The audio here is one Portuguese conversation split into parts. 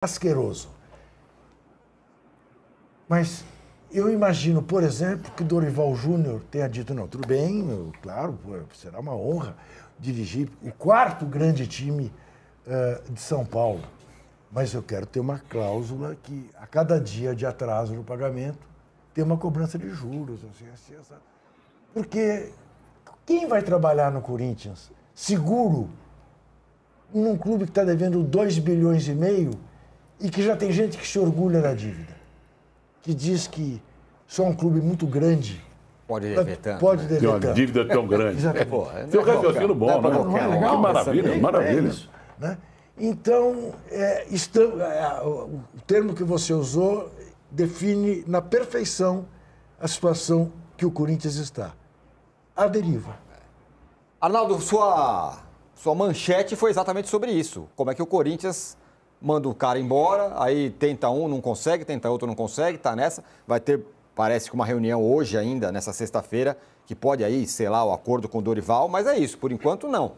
asqueroso. Mas eu imagino, por exemplo, que Dorival Júnior tenha dito, não, tudo bem, claro, será uma honra dirigir o quarto grande time de São Paulo. Mas eu quero ter uma cláusula que a cada dia de atraso no pagamento tem uma cobrança de juros. Assim. Porque quem vai trabalhar no Corinthians seguro num clube que está devendo 2,5 bilhões e que já tem gente que se orgulha da dívida, que diz que só um clube muito grande pode dever tanto. Pode dever Tem uma tanto. dívida tão grande. Tem um raciocínio bom, né? Não é legal? Que maravilha, maravilha. Isso, né? Então, o termo que você usou define na perfeição a situação que o Corinthians está. A deriva. Arnaldo, sua manchete foi exatamente sobre isso. Como é que o Corinthians manda o cara embora, aí tenta um, não consegue, tenta outro, não consegue, tá nessa. Vai ter, parece que uma reunião hoje ainda, nessa sexta-feira, que pode aí, sei lá, o acordo com o Dorival, mas é isso, por enquanto não.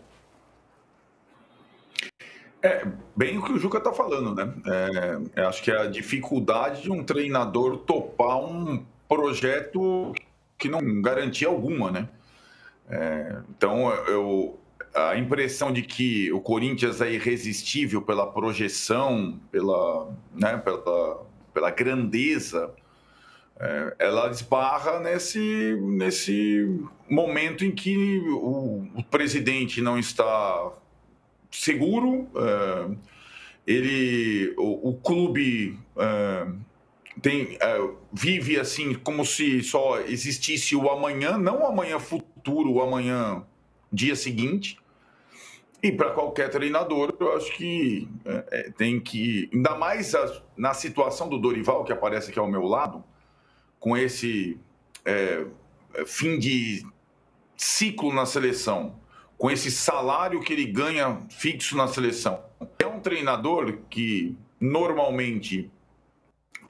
É bem o que o Juca está falando, né? Acho que é a dificuldade de um treinador topar um projeto que não garantia alguma, né? Então, a impressão de que o Corinthians é irresistível pela projeção, pela grandeza, ela esbarra nesse momento em que o presidente não está seguro, o clube vive assim como se só existisse o amanhã, não o amanhã futuro, o amanhã dia seguinte. E para qualquer treinador, eu acho que tem que, ainda mais na situação do Dorival, que aparece aqui ao meu lado, com esse fim de ciclo na seleção, com esse salário que ele ganha fixo na seleção. É um treinador que normalmente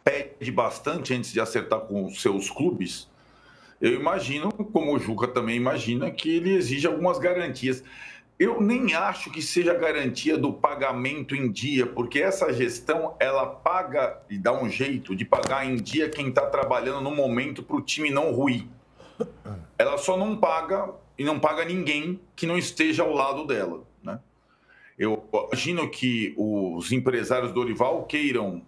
pede bastante antes de acertar com os seus clubes. Eu imagino, como o Juca também imagina, que ele exige algumas garantias. Eu nem acho que seja garantia do pagamento em dia, porque essa gestão, ela paga e dá um jeito de pagar em dia quem está trabalhando no momento para o time não ruir. Ela só não paga e não paga ninguém que não esteja ao lado dela, né? Eu imagino que os empresários do Dorival queiram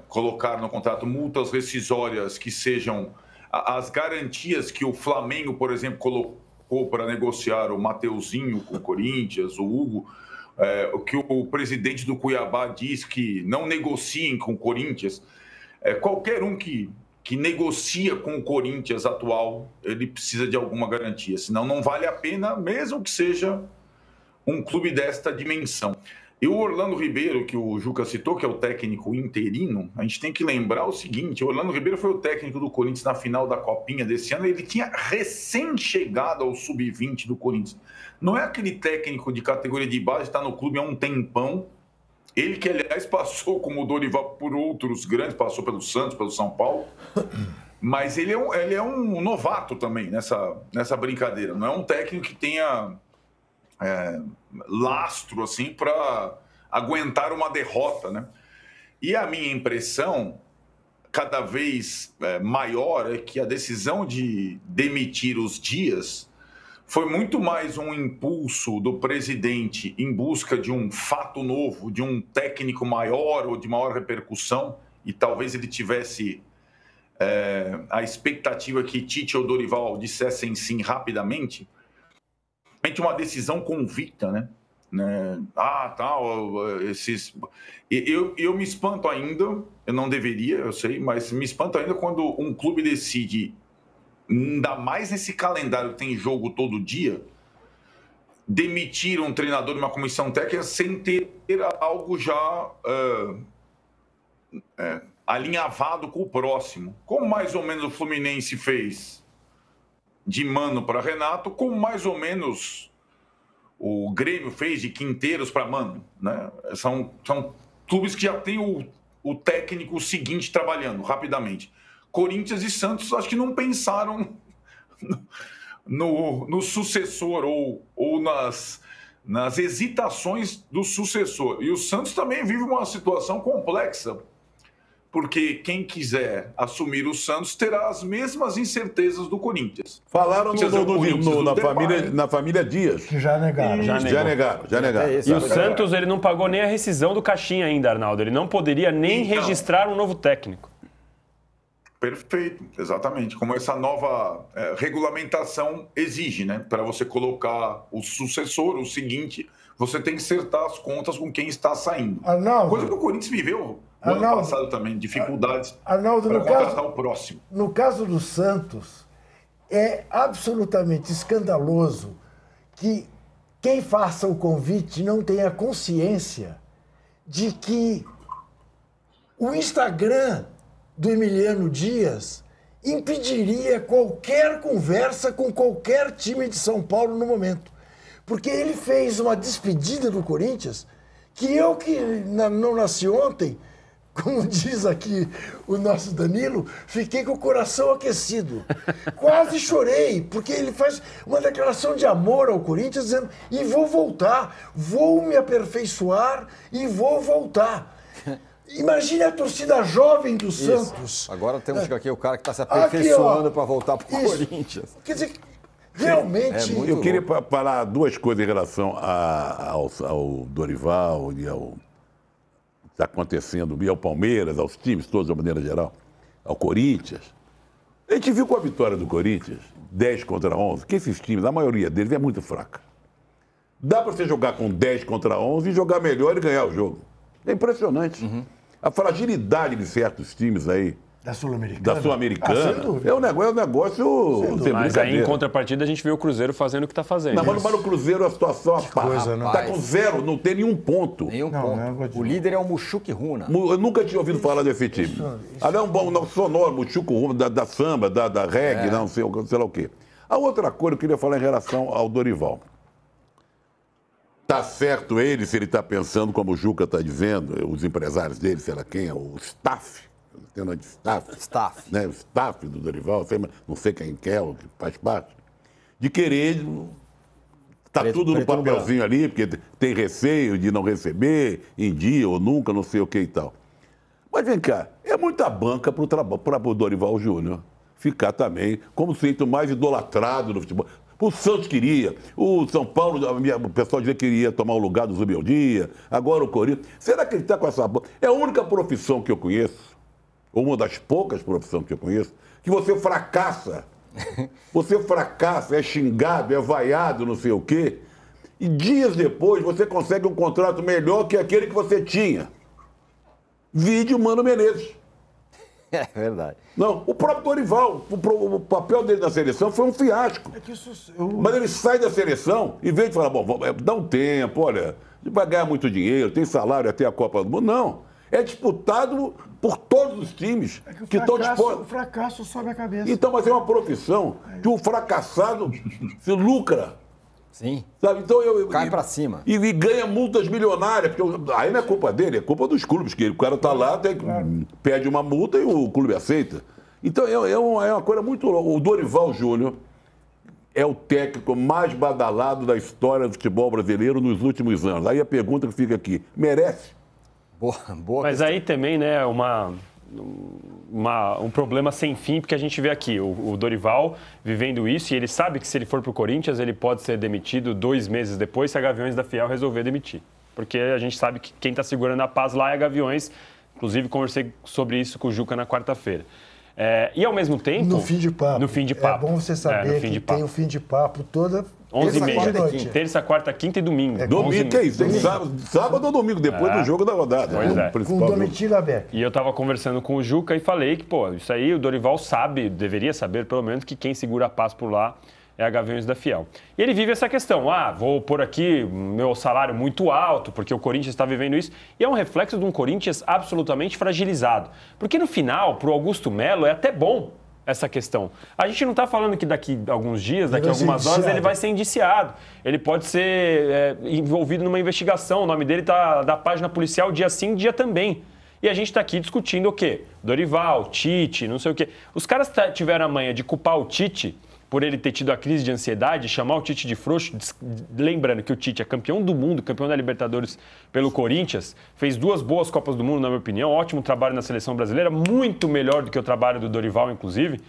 colocar no contrato multas rescisórias que sejam as garantias que o Flamengo, por exemplo, colocou para negociar o Mateuzinho com o Corinthians, o Hugo, o que o presidente do Cuiabá diz que não negociem com o Corinthians. Qualquer um que negocia com o Corinthians atual, ele precisa de alguma garantia, senão não vale a pena, mesmo que seja um clube desta dimensão. E o Orlando Ribeiro, que o Juca citou, que é o técnico interino, a gente tem que lembrar o seguinte: o Orlando Ribeiro foi o técnico do Corinthians na final da Copinha desse ano, ele tinha recém-chegado ao Sub-20 do Corinthians. Não é aquele técnico de categoria de base, está no clube há um tempão. Ele que, aliás, passou como Dorival por outros grandes, passou pelo Santos, pelo São Paulo, mas ele é um novato também nessa brincadeira. Não é um técnico que tenha lastro assim para aguentar uma derrota, né? E a minha impressão, cada vez maior, é que a decisão de demitir os Dias foi muito mais um impulso do presidente em busca de um fato novo, de um técnico maior ou de maior repercussão, e talvez ele tivesse a expectativa que Tite ou Dorival dissessem sim rapidamente. Uma decisão convicta, né? Eu me espanto ainda, eu não deveria, eu sei, mas me espanto ainda quando um clube decide, ainda mais nesse calendário que tem jogo todo dia, demitir um treinador de uma comissão técnica sem ter algo já alinhavado com o próximo. Como mais ou menos o Fluminense fez de Mano para Renato, como mais ou menos o Grêmio fez de Quinteiros para Mano, né? São clubes que já têm o técnico seguinte trabalhando rapidamente. Corinthians e Santos acho que não pensaram no sucessor ou nas hesitações do sucessor. E o Santos também vive uma situação complexa, porque quem quiser assumir o Santos terá as mesmas incertezas do Corinthians. Falaram na família Dias. Que já negaram. Já negaram. E o Santos, ele não pagou nem a rescisão do caixinha ainda, Arnaldo. Ele não poderia nem registrar um novo técnico. Perfeito, exatamente. Como essa nova regulamentação exige, né? Para você colocar o sucessor, o seguinte, você tem que acertar as contas com quem está saindo. Arnaldo, coisa que o Corinthians viveu no ano passado também, dificuldades para contratar o próximo. No caso do Santos, é absolutamente escandaloso que quem faça o convite não tenha consciência de que o Instagram do Emiliano Dias impediria qualquer conversa com qualquer time de São Paulo no momento. Porque ele fez uma despedida do Corinthians que não nasci ontem, como diz aqui o nosso Danilo, fiquei com o coração aquecido. Quase chorei, porque ele faz uma declaração de amor ao Corinthians, dizendo, e vou voltar, vou me aperfeiçoar e vou voltar. Imagine a torcida jovem do Santos. Agora temos aqui o cara que está se aperfeiçoando para voltar para o Corinthians. Quer dizer, realmente... Eu queria falar duas coisas em relação ao Dorival e ao que está acontecendo, e ao Palmeiras, aos times todos de uma maneira geral, ao Corinthians. A gente viu com a vitória do Corinthians, 10 contra 11, que esses times, a maioria deles, é muito fraca. Dá para você jogar com 10 contra 11 e jogar melhor e ganhar o jogo. É impressionante. A fragilidade de certos times aí. Da Sul-Americana. É um negócio. Mas aí, em contrapartida, a gente vê o Cruzeiro fazendo o que está fazendo. Não, mas no Cruzeiro a situação está com 0, não tem nenhum ponto. O líder é o Mushuki Runa. Eu nunca tinha ouvido falar desse time. Ali é um bom sonoro, Mushuki Runa, da samba, da reggae, não sei lá o quê. A outra coisa que eu queria falar em relação ao Dorival. Tá certo ele, se ele está pensando, como o Juca está dizendo, os empresários dele, sei lá quem, o staff, tem nome de staff. Né? O staff do Dorival, não sei quem quer, o que faz parte, de querer. Está tudo no papelzinho ali, porque tem receio de não receber em dia ou nunca, não sei o que e tal. Mas vem cá, é muita banca para o Dorival Júnior ficar também como o sujeito mais idolatrado do futebol. O Santos queria, o São Paulo, o pessoal dizia que queria tomar o lugar do Zubeldia, agora o Corinthians. Será que ele está com essa... É a única profissão que eu conheço, ou uma das poucas profissões que eu conheço, que você fracassa. Você fracassa, é xingado, é vaiado, não sei o quê. E dias depois você consegue um contrato melhor que aquele que você tinha. Vide o Mano Menezes. É verdade. Não, o próprio Dorival, o papel dele na seleção foi um fiasco. Mas ele sai da seleção, em vez de falar, bom, dá um tempo, olha, vai ganhar muito dinheiro, tem salário até a Copa do Mundo. Não. É disputado por todos os times que estão dispostos. O fracasso sobe a cabeça. Então, mas é uma profissão que o fracassado se lucra. Sim. Sabe? Então, cai pra cima. E ganha multas milionárias. Porque aí não é culpa dele, é culpa dos clubes. Que o cara tá lá, pede uma multa e o clube aceita. Então é uma coisa muito louca. O Dorival Júnior é o técnico mais badalado da história do futebol brasileiro nos últimos anos. Aí a pergunta que fica aqui, merece? Boa Mas aí também, né, um problema sem fim, porque a gente vê aqui o Dorival vivendo isso e ele sabe que se ele for para o Corinthians, ele pode ser demitido 2 meses depois se a Gaviões da Fiel resolver demitir. Porque a gente sabe que quem está segurando a paz lá é a Gaviões. Inclusive, conversei sobre isso com o Juca na quarta-feira. E ao mesmo tempo... No fim de papo. No fim de papo. É bom você saber que tem o fim de papo toda... 11h30. Terça, quarta, quinta e domingo. Domingo, que é isso? Tem sábado ou domingo, depois do jogo da rodada. Pois com o Domitila aberto. E eu estava conversando com o Juca e falei que, isso aí o Dorival sabe, deveria saber pelo menos, que quem segura a paz por lá é a Gaviões da Fiel. E ele vive essa questão, vou pôr aqui meu salário muito alto, porque o Corinthians está vivendo isso. E é um reflexo de um Corinthians absolutamente fragilizado. Porque no final, para o Augusto Melo, é até bom essa questão. A gente não está falando que daqui a alguns dias, daqui a algumas horas, ele vai ser indiciado. Ele pode ser envolvido numa investigação. O nome dele está da página policial dia sim, dia também. E a gente está aqui discutindo o quê? Dorival, Tite, não sei o quê. Os caras tiveram a manha de culpar o Tite por ele ter tido a crise de ansiedade, chamar o Tite de frouxo, lembrando que o Tite é campeão do mundo, campeão da Libertadores pelo Corinthians, fez 2 boas Copas do Mundo, na minha opinião, ótimo trabalho na seleção brasileira, muito melhor do que o trabalho do Dorival, inclusive,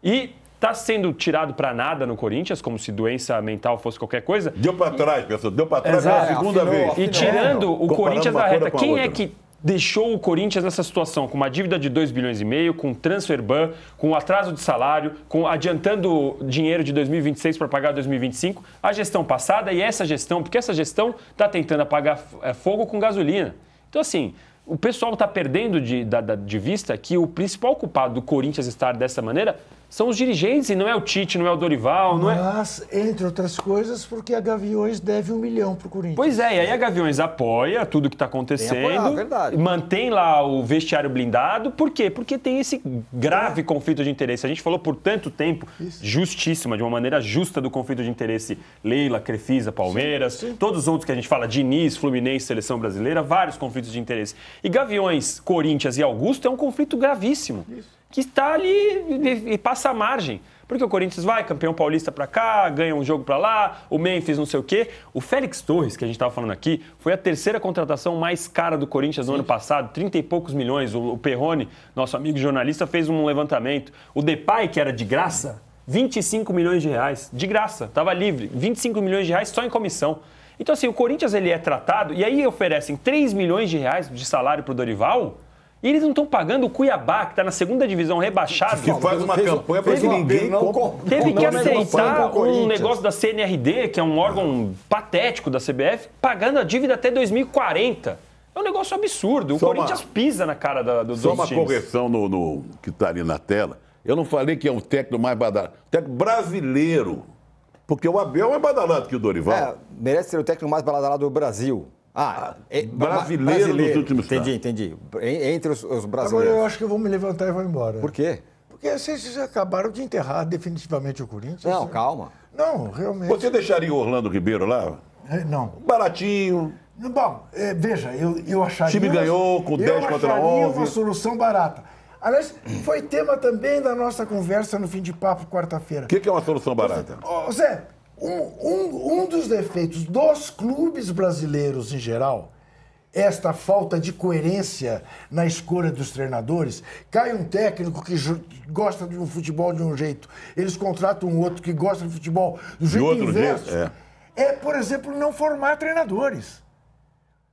e está sendo tirado para nada no Corinthians, como se doença mental fosse qualquer coisa. Deu para trás, pessoal. Deu para trás Exato. pela segunda vez. E tirando o Corinthians da reta, quem é outra. que deixou o Corinthians nessa situação? Com uma dívida de 2,5 bilhões, com transfer ban, com atraso de salário, com adiantando dinheiro de 2026 para pagar 2025? A gestão passada e essa gestão, porque essa gestão está tentando apagar fogo com gasolina. Então, assim, o pessoal está perdendo de vista que o principal culpado do Corinthians estar dessa maneira são os dirigentes, e não é o Tite, não é o Dorival, não é... Mas, entre outras coisas, porque a Gaviões deve 1 milhão pro Corinthians. Pois é, e aí a Gaviões apoia tudo que está acontecendo, verdade. mantém lá o vestiário blindado. Por quê? Porque tem esse grave conflito de interesse. A gente falou por tanto tempo, justíssima, de uma maneira justa do conflito de interesse, Leila, Crefisa, Palmeiras, todos os outros que a gente fala, Diniz, Fluminense, Seleção Brasileira, vários conflitos de interesse. E Gaviões, Corinthians e Augusto é um conflito gravíssimo. Que está ali e passa a margem. Porque o Corinthians vai, campeão paulista para cá, ganha um jogo para lá, o Memphis não sei o quê. O Félix Torres, que a gente estava falando aqui, foi a 3ª contratação mais cara do Corinthians no ano passado, 30 e poucos milhões. O Perrone, nosso amigo jornalista, fez um levantamento. O Depay, que era de graça, 25 milhões de reais. De graça, estava livre. 25 milhões de reais só em comissão. Então, assim, o Corinthians ele é tratado, e aí oferecem 3 milhões de reais de salário para o Dorival. E eles não estão pagando o Cuiabá, que está na 2ª divisão rebaixado. Que faz uma campanha para que ninguém teve que aceitar um negócio da CNRD, que é um órgão patético da CBF, pagando a dívida até 2040. É um negócio absurdo. O Corinthians pisa na cara dos Só times. uma correção no que está ali na tela. Eu não falei que é um técnico mais badalado. Técnico brasileiro. Porque o Abel é mais badalado que o Dorival. Merece ser o técnico mais badalado do Brasil. Brasileiro dos últimos tempos. Entendi. Entre os Agora brasileiros. eu acho que eu vou me levantar e vou embora. Por quê? Porque vocês acabaram de enterrar definitivamente o Corinthians. Não, calma. Não, realmente. Você deixaria o Orlando Ribeiro lá? Não. Baratinho. Bom, veja, eu acharia... O time ganhou com 10 contra 11. uma solução barata. Aliás, foi tema também da nossa conversa no Fim de Papo, quarta-feira. O que é uma solução barata? Zé, um dos defeitos dos clubes brasileiros em geral, esta falta de coerência na escolha dos treinadores. Cai um técnico que gosta de um futebol de um jeito, eles contratam um outro que gosta de futebol do jeito inverso. Por exemplo, não formar treinadores.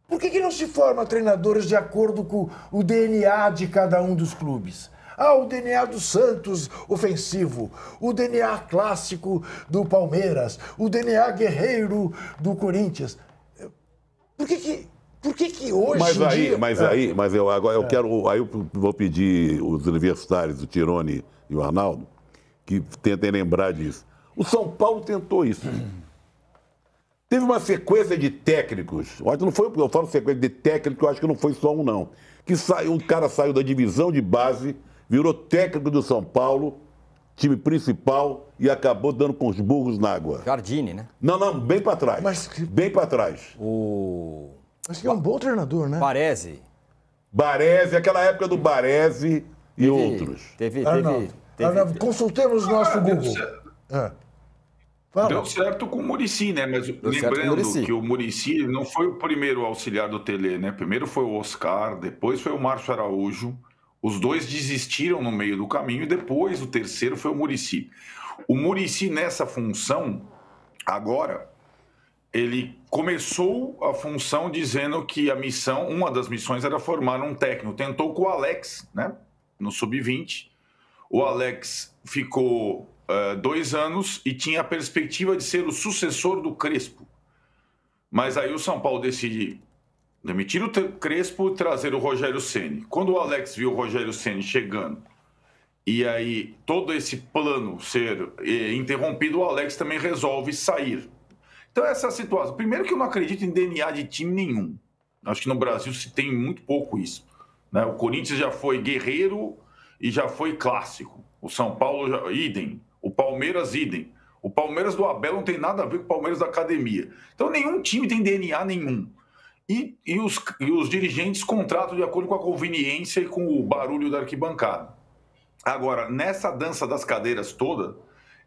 Por que não se forma treinadores de acordo com o DNA de cada um dos clubes? O DNA do Santos, ofensivo. O DNA clássico do Palmeiras. O DNA guerreiro do Corinthians. Por que hoje Aí eu vou pedir os universitários, o Tirone e o Arnaldo, que tentem lembrar disso. O São Paulo tentou isso. Teve uma sequência de técnicos, eu falo sequência de técnicos, eu acho que não foi só um, não. Um cara saiu da divisão de base, virou técnico do São Paulo, time principal, e acabou dando com os burros na água. Jardine, né? Não, bem para trás. Bem para trás. Mas que é um bom treinador, né? Baresi, aquela época do Baresi e outros. Teve. Consultemos o nosso Google. Deu certo com o Muricy, né? Mas lembrando que o Muricy não foi o primeiro auxiliar do Tele, né? Primeiro foi o Oscar, depois foi o Márcio Araújo. Os dois desistiram no meio do caminho e depois o terceiro foi o Muricy. O Muricy, nessa função, agora, ele começou a função dizendo que uma das missões era formar um técnico. Tentou com o Alex, né? No Sub-20. O Alex ficou 2 anos e tinha a perspectiva de ser o sucessor do Crespo. Mas aí o São Paulo decide demitir o Crespo e trazer o Rogério Ceni. Quando o Alex viu o Rogério Ceni chegando e aí todo esse plano ser interrompido, o Alex também resolve sair. Então essa situação... Primeiro que eu não acredito em DNA de time nenhum. Acho que no Brasil se tem muito pouco isso, né? O Corinthians já foi guerreiro e já foi clássico. O São Paulo, idem. O Palmeiras, idem. O Palmeiras do Abel não tem nada a ver com o Palmeiras da academia. Então nenhum time tem DNA nenhum. E os dirigentes contratam de acordo com a conveniência e com o barulho da arquibancada. Agora, nessa dança das cadeiras toda,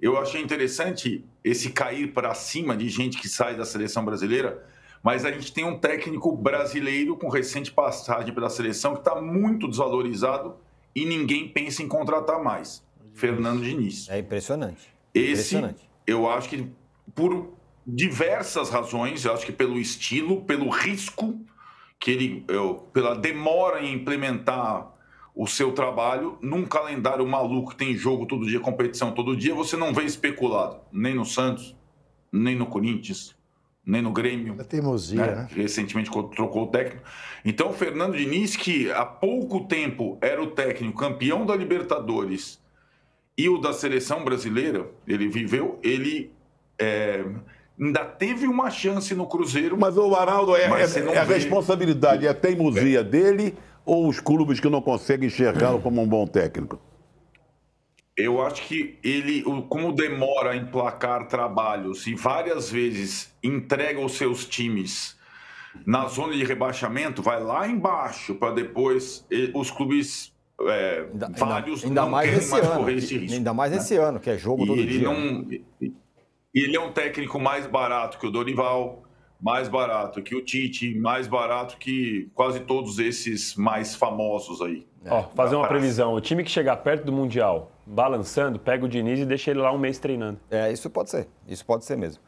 Eu achei interessante esse cair para cima de gente que sai da seleção brasileira, mas a gente tem um técnico brasileiro com recente passagem pela seleção que está muito desvalorizado e ninguém pensa em contratar mais. Fernando Diniz. É impressionante. Esse, eu acho que por diversas razões, eu acho que pelo estilo, pelo risco, pela demora em implementar o seu trabalho, num calendário maluco que tem jogo todo dia, competição todo dia, você não vê especulado, nem no Santos, nem no Corinthians, nem no Grêmio. A teimosia, né? Recentemente trocou o técnico. Então, o Fernando Diniz, que há pouco tempo era o técnico campeão da Libertadores e o da seleção brasileira, ele ainda teve uma chance no Cruzeiro. Mas o Arnaldo, é a responsabilidade, é a teimosia dele ou os clubes que não conseguem enxergá-lo como um bom técnico? Eu acho que ele, como demora em emplacar trabalhos e várias vezes entrega os seus times na zona de rebaixamento, vai lá embaixo para depois os clubes vários ainda não mais querem esse mais ano, correr esse risco. Ainda mais esse ano, que é jogo todo dia. Ele é um técnico mais barato que o Dorival, mais barato que o Tite, mais barato que quase todos esses mais famosos aí. Ó, fazer uma previsão. O time que chegar perto do Mundial, balançando, pega o Diniz e deixa ele lá um mês treinando. Isso pode ser. Isso pode ser mesmo.